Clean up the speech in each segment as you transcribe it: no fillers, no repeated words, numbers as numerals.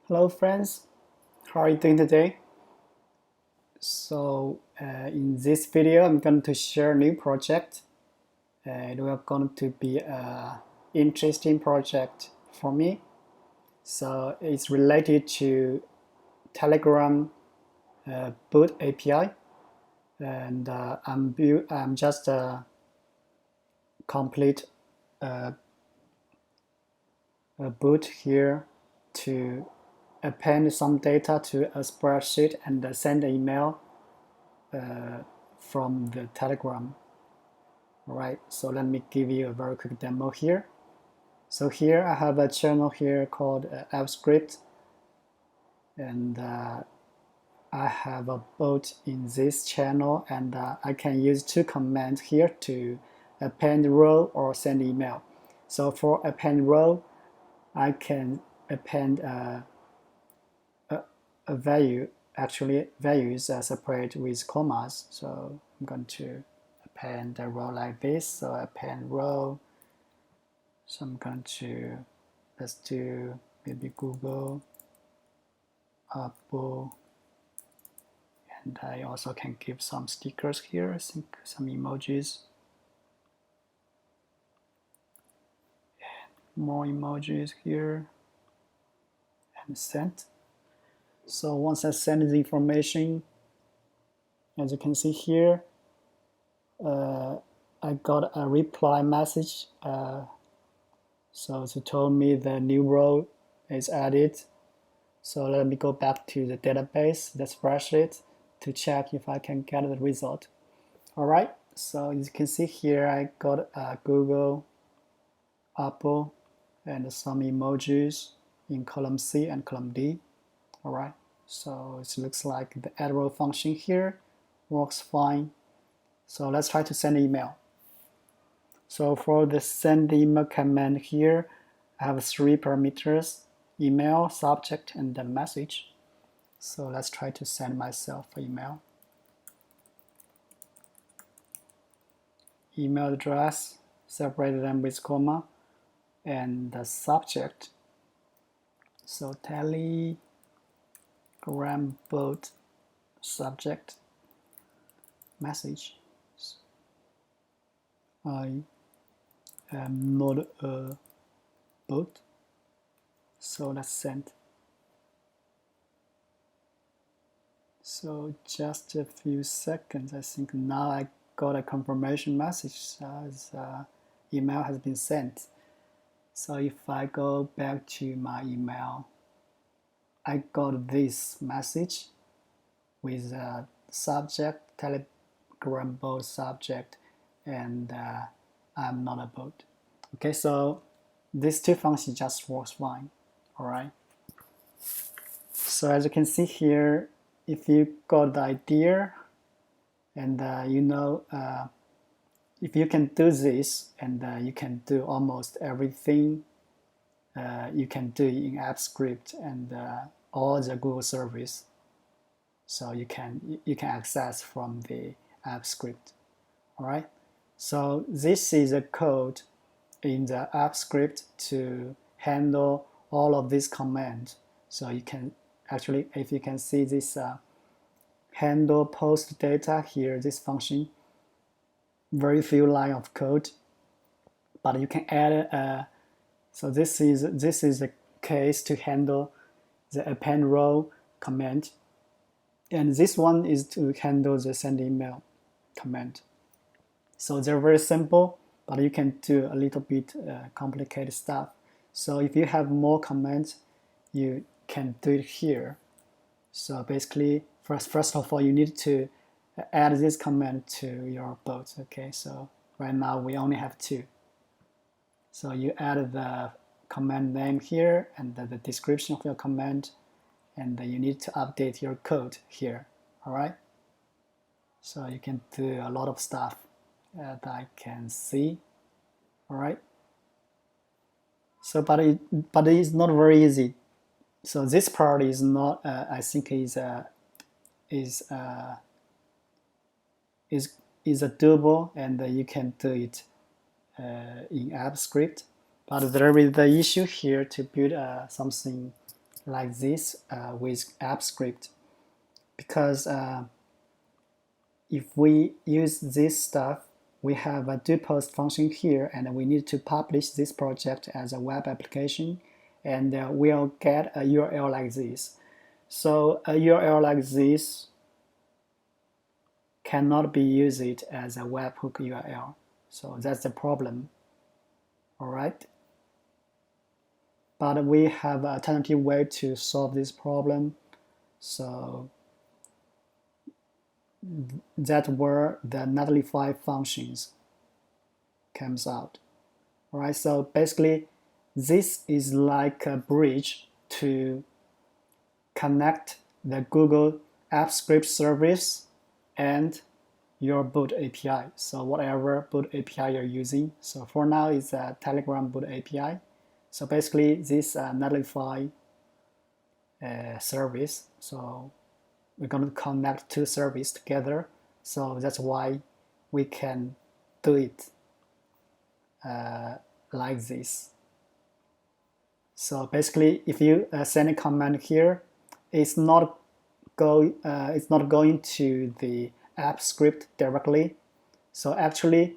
Hello friends, how are you doing today? In this video I'm going to share a new project. It will going to be an interesting project for me. So it's related to Telegram boot API, and I'm just complete a boot here to append some data to a spreadsheet and send an email from the Telegram. All right, so let me give you a very quick demo here. So here I have a channel here called AppScript, and I have a bot in this channel, and I can use two commands here to append row or send email. So for append row, I can append a value. Actually, values are separate with commas. So I'm going to append a row like this. So append row. So I'm going to, let's do maybe Google, Apple, and I also can give some stickers here, I think some emojis. More emojis here, and send. So once I send the information, as you can see here, I got a reply message. So it told me the new row is added. So let me go back to the database, the spreadsheet, to check if I can get the result. All right, so as you can see here, I got Google, Apple, and some emojis in column C and column D. All right, so it looks like the add row function here works fine. So let's try to send an email. So for the send email command here, I have three parameters: email, subject, and the message. So let's try to send myself an email. Email address, separate them with comma, and the subject. So Telegram bot subject message. I am not a bot. So let's send. So just a few seconds, I think now I got a confirmation message as email has been sent. So if I go back to my email, I got this message with a subject, Telegram bot subject, and I'm not a bot. Okay, so these two functions just works fine. All right. So as you can see here, if you got the idea, and if you can do this, and you can do almost everything you can do in AppScript and all the Google service. So you can access from the AppScript. All right. So this is a code in the AppScript to handle all of these commands. So you can actually, if you can see this handle post data here, this function, very few line of code, but you can add. So this is a case to handle the append row command, and this one is to handle the send email command. So they're very simple, but you can do a little bit complicated stuff. So if you have more commands, you can do it here. So basically, first of all, you need to add this command to your bot. Okay, so right now we only have two. So you add the command name here and the description of your command, and you need to update your code here. All right. So you can do a lot of stuff that I can see. All right. So, but it's not very easy. So this part is not. I think is a doable, and you can do it in AppScript. But there is the issue here to build something like this with app script, because if we use this stuff, we have a do post function here, and we need to publish this project as a web application, and we'll get a URL like this. So a URL like this cannot be used as a webhook URL. So that's the problem. All right. But we have an alternative way to solve this problem. So that's where the Netlify functions comes out. All right. So basically, this is like a bridge to connect the Google App Script service and your boot API. So whatever boot API you're using. So for now, it's a Telegram boot API. So basically, this Netlify service. So we're going to connect two services together. So that's why we can do it like this. So basically, if you send a command here, it's not going to the app script directly. So actually,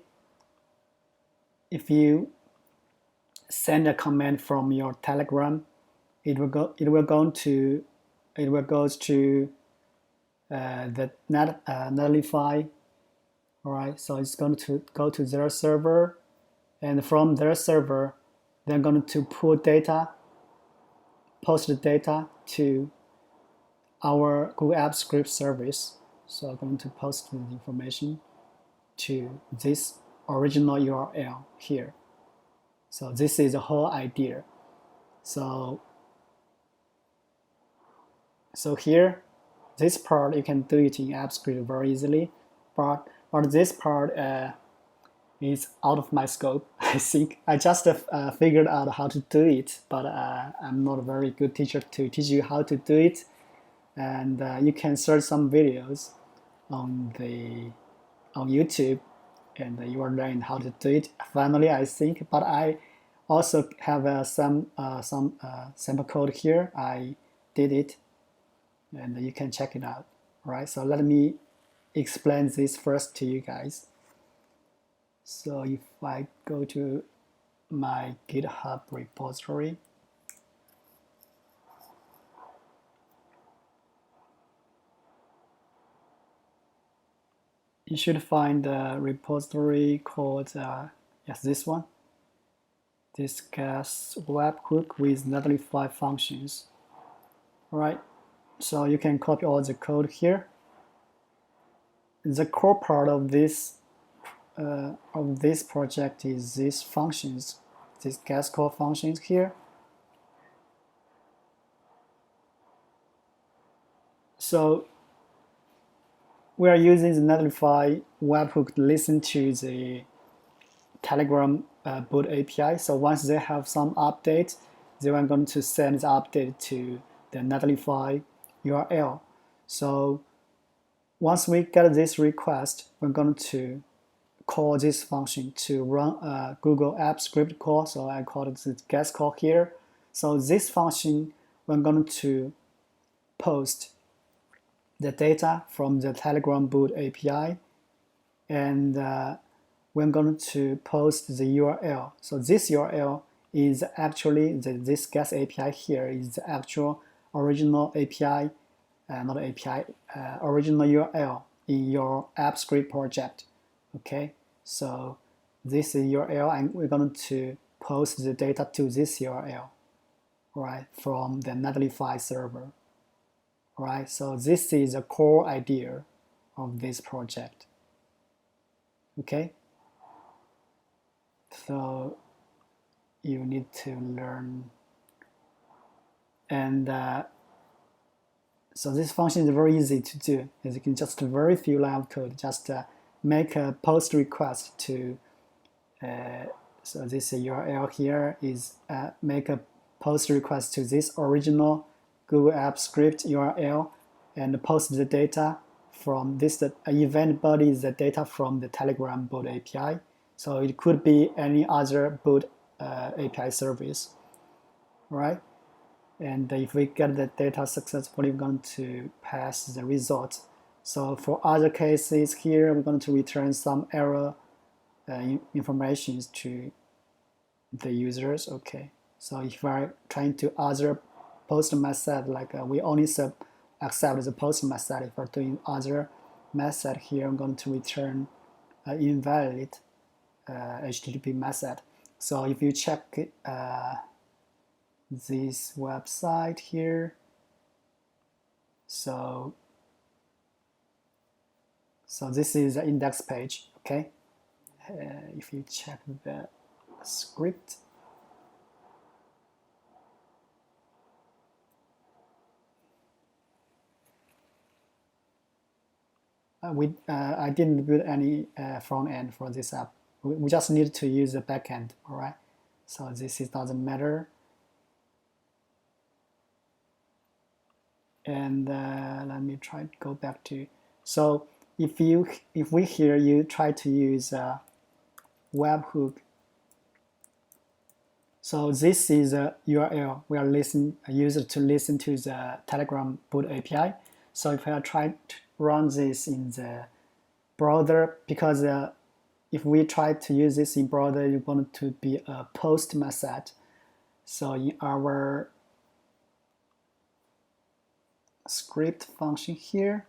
if you send a command from your Telegram, it will go to the Netlify. All right, so it's going to go to their server, and from their server, they're going to post the data to our Google App Script service. So I'm going to post the information to this original URL here. So this is the whole idea. So here, this part you can do it in AppScript very easily, but this part is out of my scope. I think I just figured out how to do it, but I'm not a very good teacher to teach you how to do it. And you can search some videos on YouTube, and you will learn how to do it. Finally, I think, but I also have some sample code here. I did it, and you can check it out. All right, so let me explain this first to you guys. So if I go to my GitHub repository, you should find a repository called, yes, this one. This GAS webhook with Netlify functions. All right, so you can copy all the code here. The core part of this project is these functions, these GAS core functions here. So we are using the Netlify webhook to listen to the Telegram boot API. So once they have some update, they are going to send the update to the Netlify URL. So once we get this request, we're going to call this function to run a Google App Script call. So I call it the GAS call here. So this function, we're going to post the data from the Telegram boot API, and we're going to post the URL. So this URL is actually this GAS API here is the actual original API, not API, original URL in your app script project. Okay, so this is URL, and we're going to post the data to this URL, right, from the Netlify server. Right, so this is the core idea of this project. Okay, so you need to learn, and so this function is very easy to do. As you can just very few line of code, just make a post request to. So this URL here is make a post request to this original Google App Script URL and post the data from this event body is the data from the Telegram boot API. So it could be any other boot API service, right? And if we get the data successfully, we're going to pass the result. So for other cases here, we're going to return some error information to the users. Okay, so if we're trying to other post method, like we only accept the post method. If we're doing other method here, I'm going to return invalid HTTP method. So if you check this website here, so this is the index page. Okay, if you check the script, I didn't build any front end for this app. We just need to use the back end. All right, so this doesn't matter. And let me try to go back to. So if we here you try to use webhook. So this is a URL we are user to listen to the Telegram boot API. So if I try to run this in the browser, because if we try to use this in browser, you want to be a post method. So in our script function here,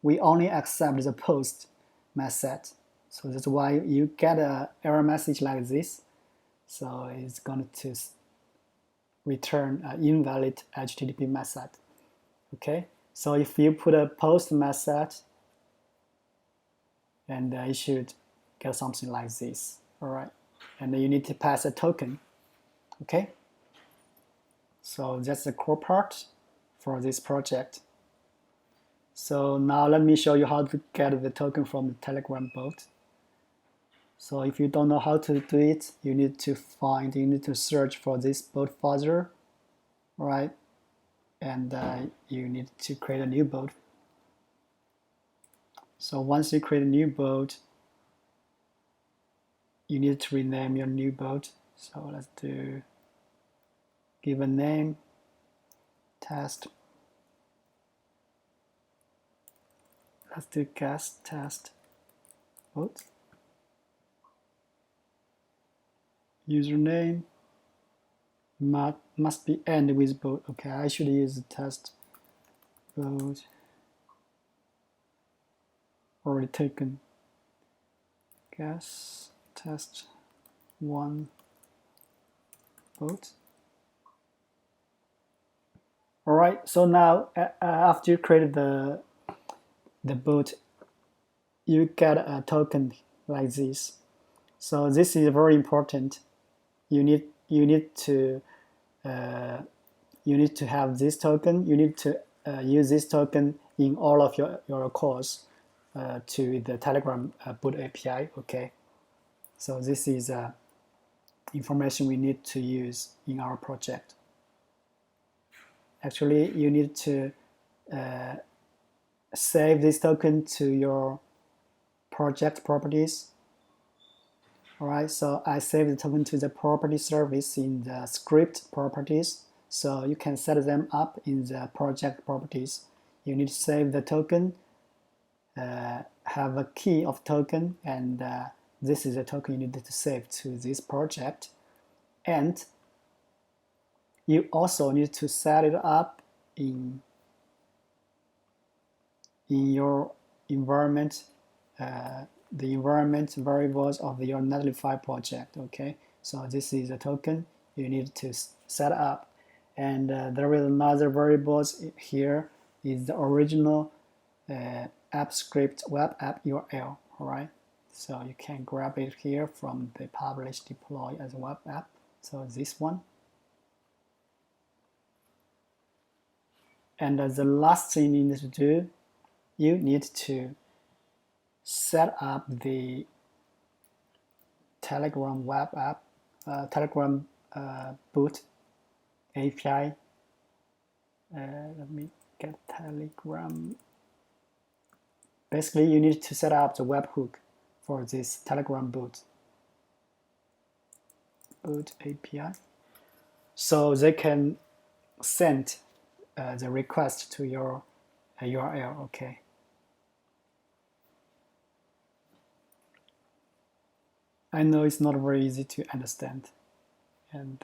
we only accept the post method. So that's why you get an error message like this. So it's going to return an invalid HTTP method. Okay, so if you put a post method, and it should get something like this. All right, and then you need to pass a token. Okay, so that's the core part for this project. So now let me show you how to get the token from the Telegram bot. So if you don't know how to do it, you need to search for this bot further, right? And you need to create a new bot. So once you create a new bot, you need to rename your new bot. So let's give a name, test. Let's do GAS test bot. Username must be end with bot. Okay, I should use the test bot already taken. GAS test 1 bot. All right. So now after you created the bot, you get a token like this. So this is very important. You need to have this token. You need to use this token in all of your calls to the Telegram boot API. Okay, so this is information we need to use in our project. Actually, you need to save this token to your project properties. All right, so I saved the token to the property service in the script properties. So you can set them up in the project properties. You need to save the token, have a key of token, and this is a token you need to save to this project. And you also need to set it up in your environment, the environment variables of your Netlify project. Okay, so this is a token you need to set up, and there is another variables here is the original app script web app URL. All right, so you can grab it here from the publish deploy as web app. So this one. And the last thing you need to do, you need to set up the Telegram web app, Telegram boot API. Let me get Telegram. Basically, you need to set up the webhook for this Telegram boot API, so they can send the request to your URL. Okay. I know it's not very easy to understand, and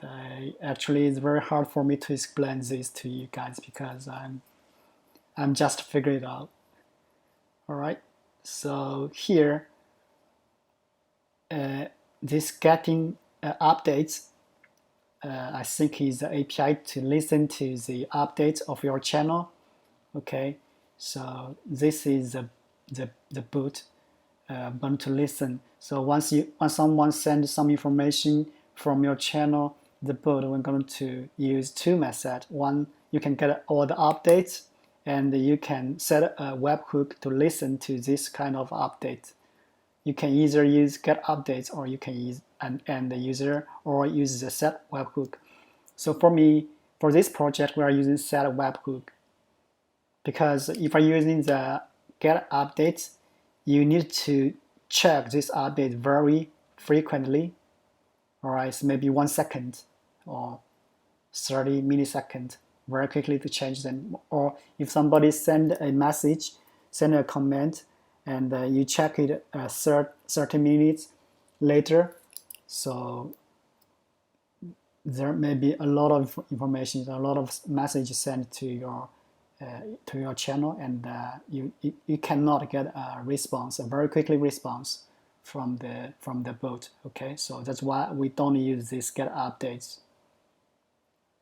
actually it's very hard for me to explain this to you guys because I'm just figuring it out. All right. So here, this getting updates, I think is the API to listen to the updates of your channel. Okay. So this is the boot. Going to listen. So once someone sends some information from your channel, the bot we're going to use two methods. One, you can get all the updates, and you can set a webhook to listen to this kind of update. You can either use get updates, or you can use an end user, or use the set webhook. So for me, for this project, we are using set webhook because if I'm using the get updates, you need to check this update very frequently. All right, so maybe 1 second or 30 milliseconds, very quickly to change them. Or if somebody send a message, send a comment, and you check it 30 minutes later, so there may be a lot of information, a lot of messages sent to your channel, and you cannot get a response, a very quickly response from the bot. Okay, so that's why we don't use this get updates.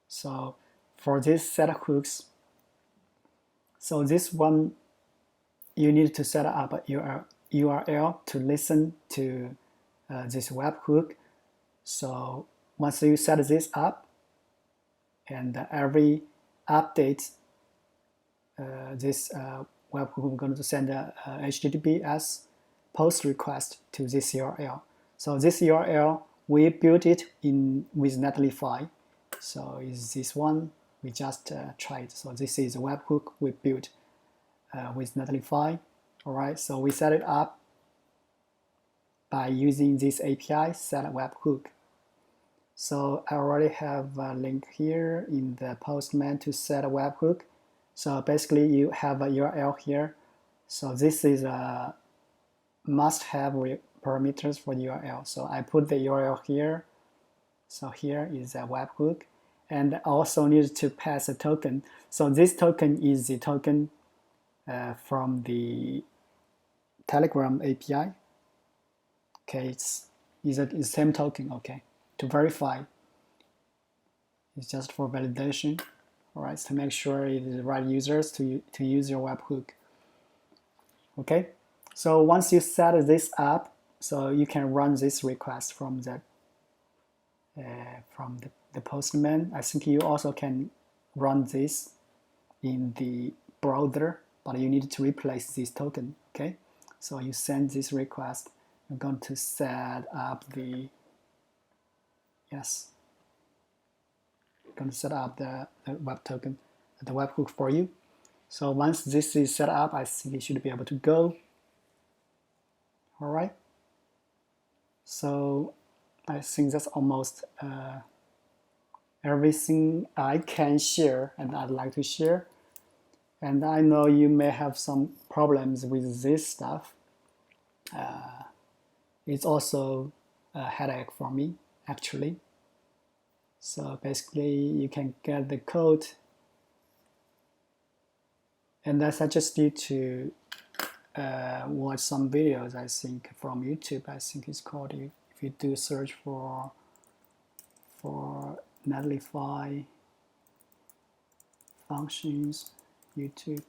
So for this set hooks, so this one you need to set up a URL to listen to this webhook. So once you set this up, and every update, this webhook is going to send a HTTPS post request to this URL. So this URL, we built it with Netlify. So is this one we just tried. So this is a webhook we built with Netlify. All right, so we set it up by using this API set webhook. So I already have a link here in the Postman to set a webhook. So basically you have a URL here. So this is a must-have parameters for the URL. So I put the URL here. So here is a webhook, and also need to pass a token. So this token is the token from the Telegram API. Okay, it's the same token. Okay, to verify. It's just for validation. All right, to make sure it is the right users to use your webhook. Okay, so once you set this up, so you can run this request from the Postman. I think you also can run this in the browser, but you need to replace this token. Okay, so you send this request. I'm going to set up the going to set up the web token, the webhook for you. So once this is set up, I think you should be able to go. All right. So I think that's almost everything I can share and I'd like to share. And I know you may have some problems with this stuff. It's also a headache for me, actually. So basically, you can get the code, and I suggest you to watch some videos, I think, from YouTube. I think it's called, if you do search for Netlify functions, YouTube,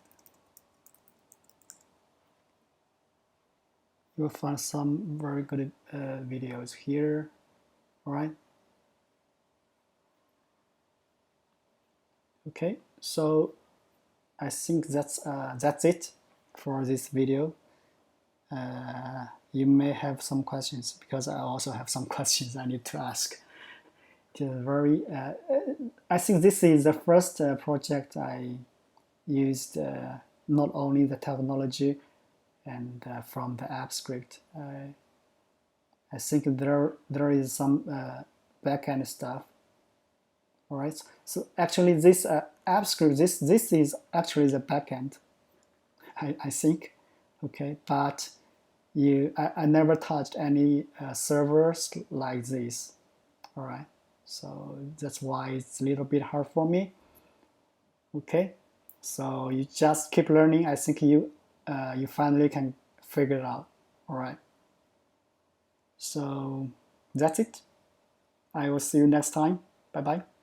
you'll find some very good videos here. All right. Okay, so I think that's it for this video. You may have some questions, because I also have some questions I need to ask. I think this is the first project I used not only the technology and from the app script. I think there is some backend stuff All right. So actually, this app script, this is actually the backend, I think. Okay, but I never touched any servers like this. All right. So that's why it's a little bit hard for me. Okay. So you just keep learning. I think you finally can figure it out. All right. So that's it. I will see you next time. Bye bye.